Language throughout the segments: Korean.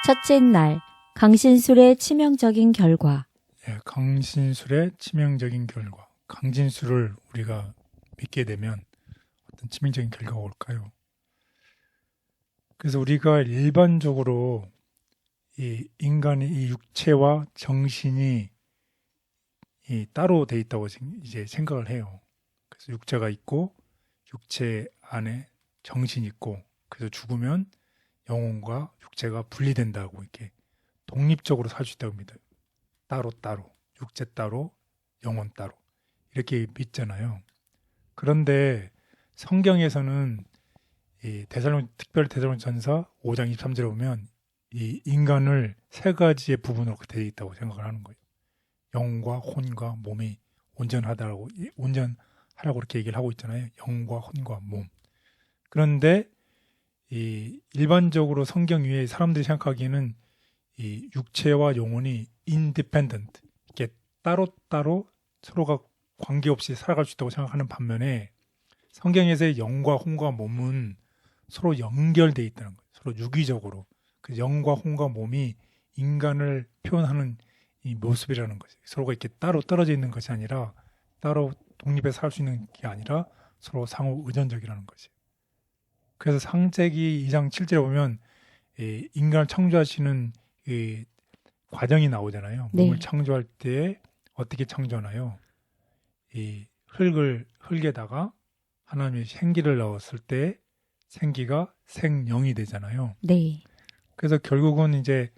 첫째 날, 강신술의 치명적인 결과. 예, 강신술의 치명적인 결과. 강진술을 우리가 믿게 되면 어떤 치명적인 결과가 올까요? 그래서 우리가 일반적으로 이 인간의 이 육체와 정신이 따로 돼 있다고 이제 생각을 해요. 그래서 육체가 있고 육체 안에 정신이 있고, 그래서 죽으면 영혼과 육체가 분리된다고 이렇게 독립적으로 살 수 있다고 믿어요. 따로 육체 따로 영혼 따로 이렇게 믿잖아요. 그런데 성경에서는 특별히 데살로니가전서 5장 23절에 보면 이 인간을 세 가지의 부분으로 되어 있다고 생각을 하는 거예요. 영과 혼과 몸이 온전하다고 온전하라고 이렇게 얘기를 하고 있잖아요. 영과 혼과 몸. 그런데 일반적으로 성경 위에 사람들이 생각하기에는 이 육체와 영혼이 independent, 이렇게 따로따로 서로가 관계없이 살아갈 수 있다고 생각하는 반면에 성경에서의 영과 혼과 몸은 서로 연결되어 있다는 거예요. 서로 유기적으로. 그 영과 혼과 몸이 인간을 표현하는 이 모습이라는 거죠. 서로가 이렇게 따로 떨어져 있는 것이 아니라, 따로 독립해서 살 수 있는 게 아니라 서로 상호 의존적이라는 거죠. 그래서 창세기 2장 7절에 보면 인간을 창조하시는 이 과정이 나오잖아요. 네. 몸을 창조할 때 어떻게 창조하나요? 이 흙에다가 하나님이 생기를 넣었을 때 생기가 생령이 되잖아요. 네. 그래서 결국은 이제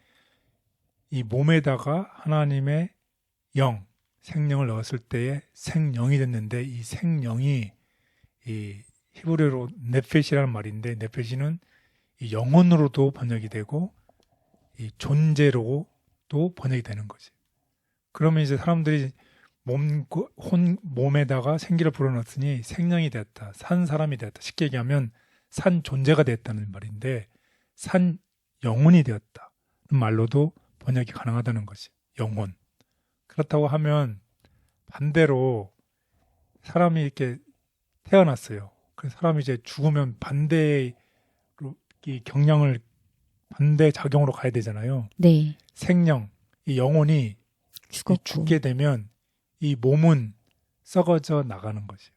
이 몸에다가 하나님의 영, 생령을 넣었을 때에 생령이 됐는데, 이 생령이 이 히브리어로 네펫이라는 말인데, 네펫이는 이 영혼으로도 번역이 되고 이 존재로도 번역이 되는 거지. 그러면 이제 사람들이 몸에다가 생기를 불어넣었으니 생명이 되었다, 산 사람이 되었다. 쉽게 얘기하면 산 존재가 되었다는 말인데, 산 영혼이 되었다는 말로도 번역이 가능하다는 것이 영혼. 그렇다고 하면 반대로 사람이 이렇게 태어났어요. 그 사람이 이제 죽으면 반대 작용으로 가야 되잖아요. 네. 생령, 이 영혼이 죽게 되면 이 몸은 썩어져 나가는 것이에요.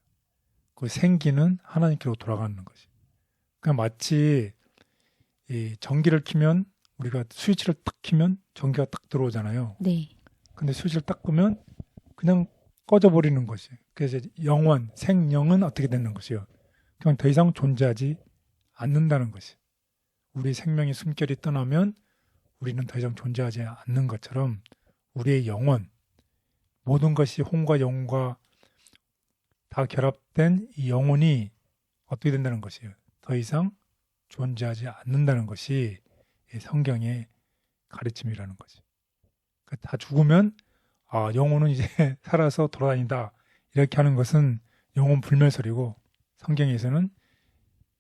그 생기는 하나님께로 돌아가는 것이에요. 그냥 마치 이 전기를 켜면, 우리가 스위치를 딱 켜면 전기가 딱 들어오잖아요. 네. 근데 스위치를 딱 끄면 그냥 꺼져버리는 것이에요. 그래서 영원, 생령은 어떻게 되는 것이에요? 그냥 더 이상 존재하지 않는다는 것이에요. 우리 생명의 숨결이 떠나면 우리는 더 이상 존재하지 않는 것처럼, 우리의 영혼, 모든 것이 혼과 영과 다 결합된 이 영혼이 어떻게 된다는 것이에요? 더 이상 존재하지 않는다는 것이 성경의 가르침이라는 거지. 다 죽으면 영혼은 이제 살아서 돌아다닌다, 이렇게 하는 것은 영혼 불멸설이고, 성경에서는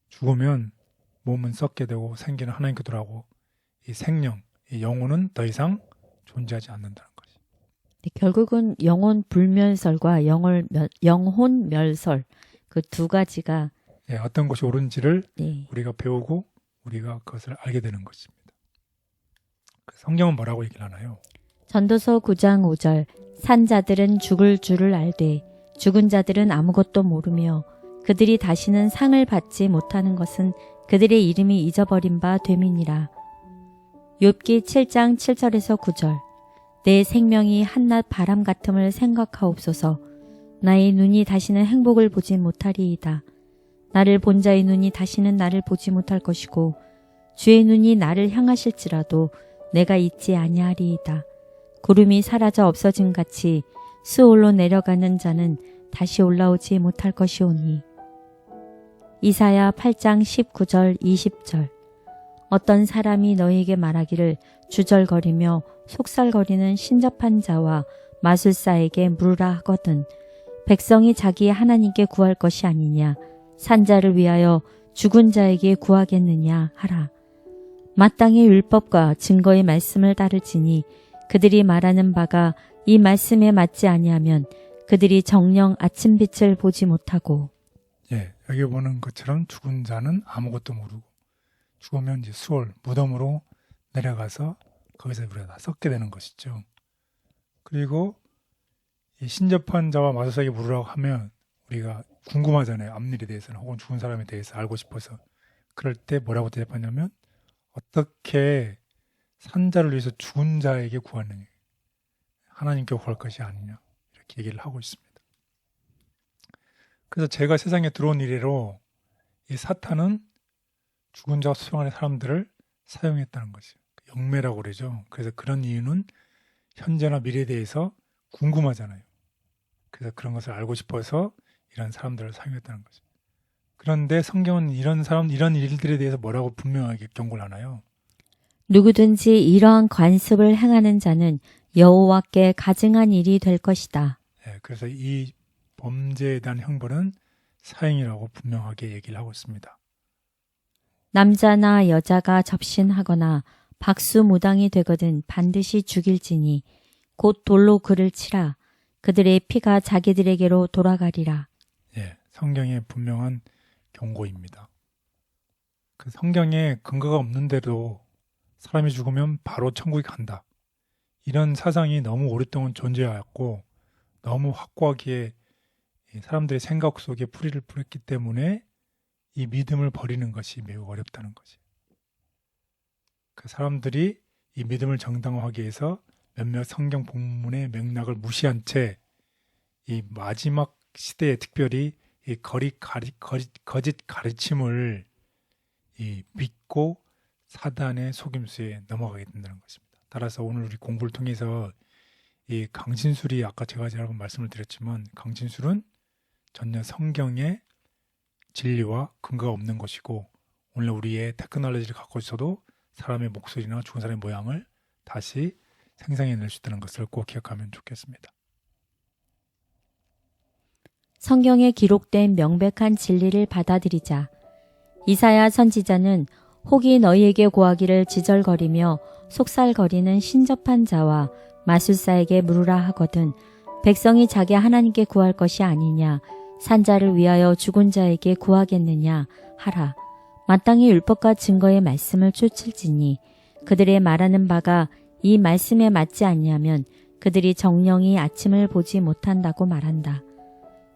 죽으면 몸은 썩게 되고 생기는 하나님께 돌아오고, 이 생령, 이 영혼은 더 이상 존재하지 않는다는 것이. 네, 결국은 영혼 불멸설과 영혼 멸설, 그 두 가지가 어떤 것이 옳은지를 네. 우리가 배우고 우리가 그것을 알게 되는 것입니다. 성경은 뭐라고 얘기를 하나요? 전도서 9장 5절. 산 자들은 죽을 줄을 알되 죽은 자들은 아무것도 모르며 그들이 다시는 상을 받지 못하는 것은 그들의 이름이 잊어버린 바 됨이니라. 욥기 7장 7절에서 9절. 내 생명이 한낮 바람 같음을 생각하옵소서. 나의 눈이 다시는 행복을 보지 못하리이다. 나를 본 자의 눈이 다시는 나를 보지 못할 것이고 주의 눈이 나를 향하실지라도 내가 잊지 아니하리이다. 구름이 사라져 없어짐 같이 수올로 내려가는 자는 다시 올라오지 못할 것이오니. 이사야 8장 19절 20절. 어떤 사람이 너희에게 말하기를 주절거리며 속살거리는 신접한 자와 마술사에게 물으라 하거든. 백성이 자기의 하나님께 구할 것이 아니냐. 산자를 위하여 죽은 자에게 구하겠느냐 하라. 마땅히 율법과 증거의 말씀을 따를지니 그들이 말하는 바가 이 말씀에 맞지 아니하면 그들이 정녕 아침빛을 보지 못하고. 여기 보는 것처럼 죽은 자는 아무것도 모르고, 죽으면 이제 수월, 무덤으로 내려가서 거기서 우리가 다 섞게 되는 것이죠. 그리고 이 신접한 자와 마술사에게 물으라고 하면 우리가 궁금하잖아요. 앞일에 대해서는 혹은 죽은 사람에 대해서 알고 싶어서. 그럴 때 뭐라고 대답하냐면 어떻게 산자를 위해서 죽은 자에게 구하느냐. 하나님께 구할 것이 아니냐. 이렇게 얘기를 하고 있습니다. 그래서 제가 세상에 들어온 이래로 이 사탄은 죽은 자와 수용하는 사람들을 사용했다는 것이에요. 영매라고 그러죠. 그래서 그런 이유는 현재나 미래에 대해서 궁금하잖아요. 그래서 그런 것을 알고 싶어서 이런 사람들을 사용했다는 거죠. 그런데 성경은 이런 일들에 대해서 뭐라고 분명하게 경고를 하나요? 누구든지 이러한 관습을 행하는 자는 여호와께 가증한 일이 될 것이다. 네, 그래서 이 범죄에 대한 형벌은 사형이라고 분명하게 얘기를 하고 있습니다. 남자나 여자가 접신하거나 박수무당이 되거든 반드시 죽일지니 곧 돌로 그를 치라. 그들의 피가 자기들에게로 돌아가리라. 예, 성경의 분명한 경고입니다. 그 성경에 근거가 없는데도 사람이 죽으면 바로 천국에 간다. 이런 사상이 너무 오랫동안 존재하였고 너무 확고하게 사람들의 생각 속에 뿌리를 뿌렸기 때문에 이 믿음을 버리는 것이 매우 어렵다는 거지. 그 사람들이 이 믿음을 정당화하기 위해서 몇몇 성경 본문의 맥락을 무시한 채 이 마지막 시대에 특별히 이 거짓 가르침을 믿고 사단의 속임수에 넘어가게 된다는 것입니다. 따라서 오늘 우리 공부를 통해서 이 강신술이 아까 제가 여러 번 말씀을 드렸지만 강신술은 전혀 성경의 진리와 근거가 없는 것이고 오늘 우리의 테크놀로지를 갖고 있어도 사람의 목소리나 죽은 사람의 모양을 다시 생성해낼 수 있다는 것을 꼭 기억하면 좋겠습니다. 성경에 기록된 명백한 진리를 받아들이자. 이사야 선지자는 혹이 너희에게 고하기를 지절거리며 속살거리는 신접한 자와 마술사에게 물으라 하거든 백성이 자기 하나님께 구할 것이 아니냐 산자를 위하여 죽은 자에게 구하겠느냐 하라. 마땅히 율법과 증거의 말씀을 쫓을지니 그들의 말하는 바가 이 말씀에 맞지 않냐면 그들이 정령이 아침을 보지 못한다고 말한다.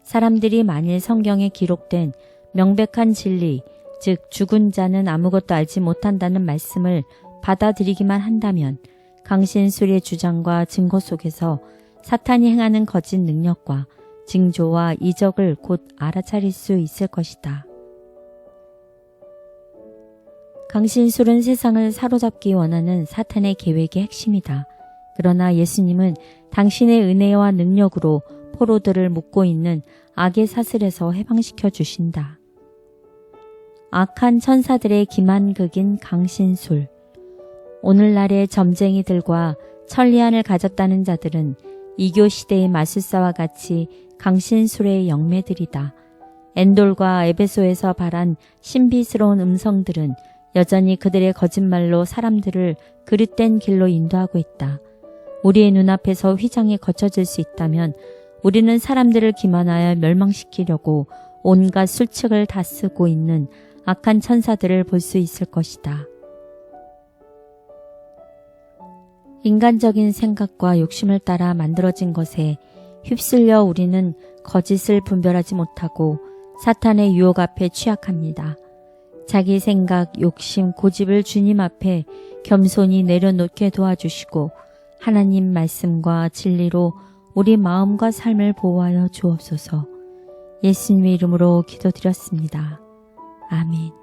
사람들이 만일 성경에 기록된 명백한 진리, 즉 죽은 자는 아무것도 알지 못한다는 말씀을 받아들이기만 한다면 강신술의 주장과 증거 속에서 사탄이 행하는 거짓 능력과 징조와 이적을 곧 알아차릴 수 있을 것이다. 강신술은 세상을 사로잡기 원하는 사탄의 계획의 핵심이다. 그러나 예수님은 당신의 은혜와 능력으로 포로들을 묶고 있는 악의 사슬에서 해방시켜 주신다. 악한 천사들의 기만극인 강신술. 오늘날의 점쟁이들과 천리안을 가졌다는 자들은 이교 시대의 마술사와 같이 강신술의 영매들이다. 엔돌과 에베소에서 발한 신비스러운 음성들은 여전히 그들의 거짓말로 사람들을 그릇된 길로 인도하고 있다. 우리의 눈앞에서 휘장이 거쳐질 수 있다면 우리는 사람들을 기만하여 멸망시키려고 온갖 술책을 다 쓰고 있는 악한 천사들을 볼 수 있을 것이다. 인간적인 생각과 욕심을 따라 만들어진 것에 휩쓸려 우리는 거짓을 분별하지 못하고 사탄의 유혹 앞에 취약합니다. 자기 생각, 욕심, 고집을 주님 앞에 겸손히 내려놓게 도와주시고 하나님 말씀과 진리로 우리 마음과 삶을 보호하여 주옵소서. 예수님의 이름으로 기도드렸습니다. 아멘.